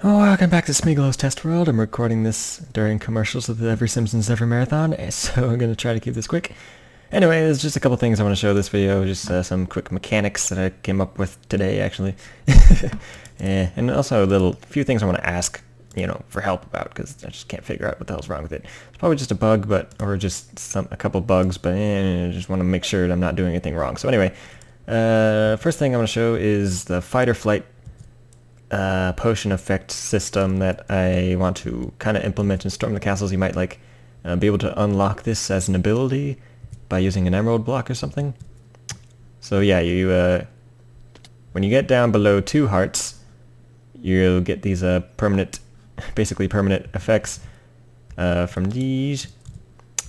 Oh, welcome back to Smeagolow's Test World. I'm recording this during commercials of the Every Simpsons Ever Marathon, so I'm going to try to keep this quick. Anyway, there's just a couple things I want to show this video, just some quick mechanics that I came up with today, actually. And also a few things I want to ask, for help about, because I just can't figure out what the hell's wrong with it. It's probably just a bug, or just a couple bugs, but I just want to make sure that I'm not doing anything wrong. So anyway, first thing I want to show is the fight or flight potion effect system that I want to kind of implement in Storm the Castles. You might be able to unlock this as an ability by using an emerald block or something. So yeah, when you get down below 2 hearts, you'll get these basically permanent effects from these.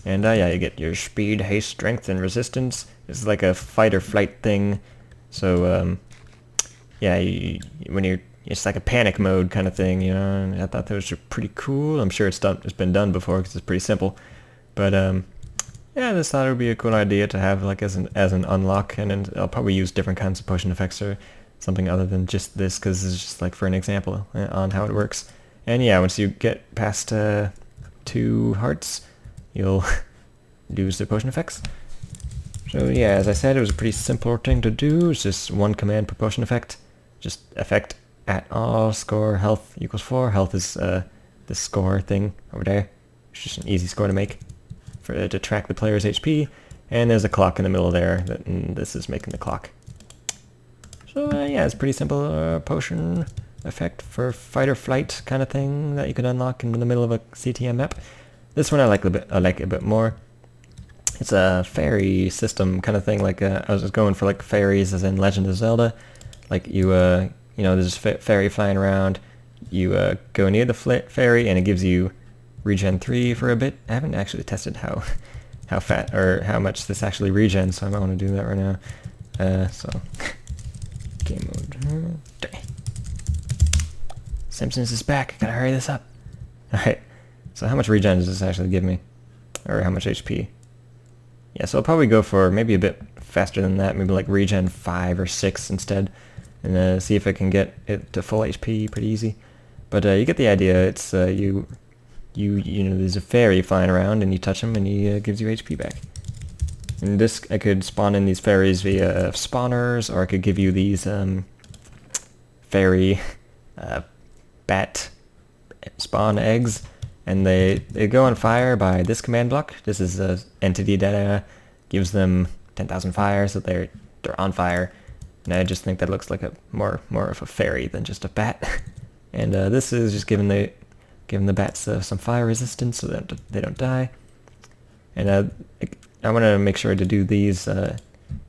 And yeah, you get your speed, haste, strength, and resistance. It's like a fight or flight thing. So yeah, it's like a panic mode kind of thing, and I thought those were pretty cool. I'm sure it's been done before because it's pretty simple. But yeah, I just thought it would be a cool idea to have as an unlock, and then I'll probably use different kinds of potion effects or something other than just this, because it's just like for an example on how it works. And yeah, once you get past 2 hearts, you'll lose the potion effects. So yeah, as I said, it was a pretty simple thing to do. It's just one command per potion effect. Just effect at all, score, health equals 4. Health is the score thing over there. It's just an easy score to make to track the player's HP. And there's a clock in the middle there, and this is making the clock. So yeah, it's pretty simple potion effect for fight or flight kind of thing that you could unlock in the middle of a CTM map. This one I like a bit more. It's a fairy system kind of thing. I was just going for fairies as in Legend of Zelda. There's a fairy flying around. You go near the fairy, and it gives you regen 3 for a bit. I haven't actually tested how fat or how much this actually regens, so I might want to do that right now. So game mode. Simpsons is back. Gotta hurry this up. All right. So how much regen does this actually give me, or how much HP? Yeah, so I'll probably go for maybe a bit faster than that, maybe regen 5 or 6 instead, and see if I can get it to full HP pretty easy. But you get the idea. It's there's a fairy flying around, and you touch him, and he gives you HP back. And this, I could spawn in these fairies via spawners, or I could give you these fairy bat spawn eggs, and they go on fire by this command block. This is entitydata, gives them 10,000 fire, so they're on fire. And I just think that looks like a more of a fairy than just a bat. And this is just giving the bats some fire resistance so that they don't die. And I want to make sure to do these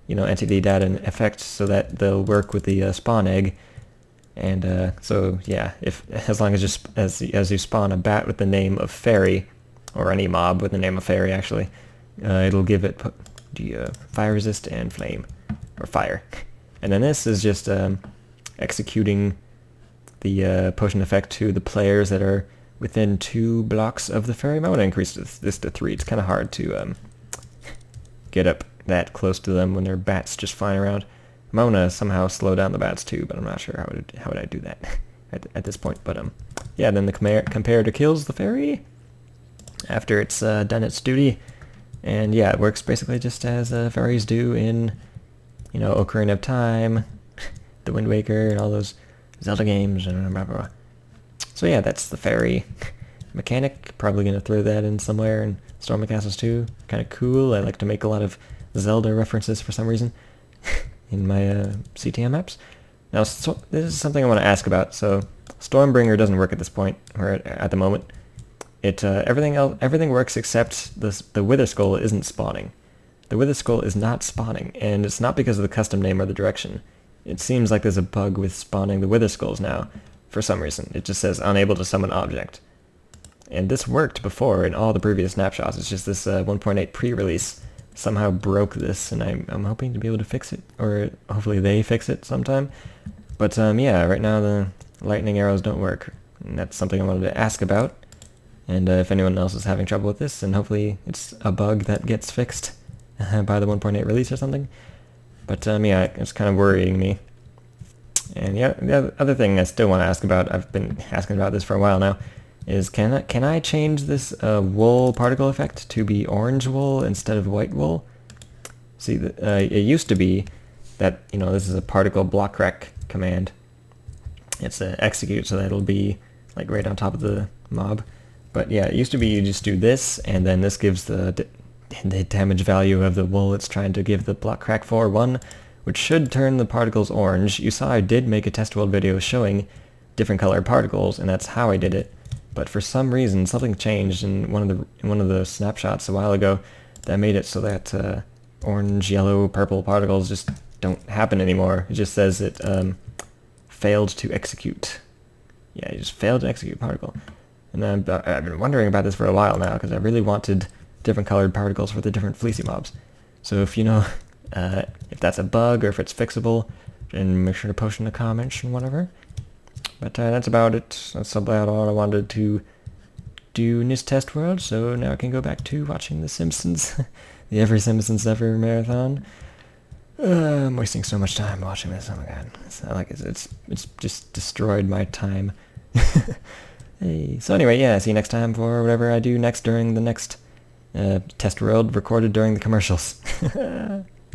entity data and effects so that they'll work with the spawn egg. And so yeah, as long as you spawn a bat with the name of fairy, or any mob with the name of fairy actually, it'll give it the fire resist and flame or fire. And then this is just executing the potion effect to the players that are within 2 blocks of the fairy. I want to increase this to 3. It's kind of hard to get up that close to them when there are bats just flying around. I want to somehow slow down the bats too, but I'm not sure how would I do that at this point. But yeah, then the comparator kills the fairy after it's done its duty. And yeah, it works basically just as fairies do in Ocarina of Time, The Wind Waker, and all those Zelda games, and blah, blah, blah. So yeah, that's the fairy mechanic. Probably going to throw that in somewhere in Storm the Castles too. Kind of cool. I like to make a lot of Zelda references for some reason in my CTM maps. Now, this is something I want to ask about. So Stormbringer doesn't work at this point, or at the moment. Everything works except the WitherSkull isn't spawning. The WitherSkull is not spawning, and it's not because of the custom name or the direction. It seems like there's a bug with spawning the WitherSkulls now, for some reason. It just says unable to summon object. And this worked before in all the previous snapshots. It's just this 1.8 pre-release somehow broke this, and I'm hoping to be able to fix it, or hopefully they fix it sometime. But yeah, right now the lightning arrows don't work, and that's something I wanted to ask about. And if anyone else is having trouble with this, then hopefully it's a bug that gets fixed by the 1.8 release or something. But yeah, it's kind of worrying me. And yeah, the other thing I still want to ask about, I've been asking about this for a while now, is can I change this wool particle effect to be orange wool instead of white wool? See, it used to be that, you know, this is a particle block rec command. It's execute, so that it'll be like right on top of the mob. But yeah, it used to be you just do this, and then this gives the damage value of the wool it's trying to give the block crack for 1, which should turn the particles orange. You saw I did make a test world video showing different colored particles, and that's how I did it. But for some reason, something changed in one of the snapshots a while ago that made it so that orange, yellow, purple particles just don't happen anymore. It just says it failed to execute. Yeah, it just failed to execute particle. And I've been wondering about this for a while now, because I really wanted different colored particles for the different fleecy mobs. So if you know if that's a bug or if it's fixable, then make sure to post in the comments and whatever. But that's about it. That's about all I wanted to do in this test world, so now I can go back to watching The Simpsons, the Every Simpsons Ever marathon. I'm wasting so much time watching this. Oh my god, it's just destroyed my time. Hey. So anyway, yeah, see you next time for whatever I do next during the next test world recorded during the commercials.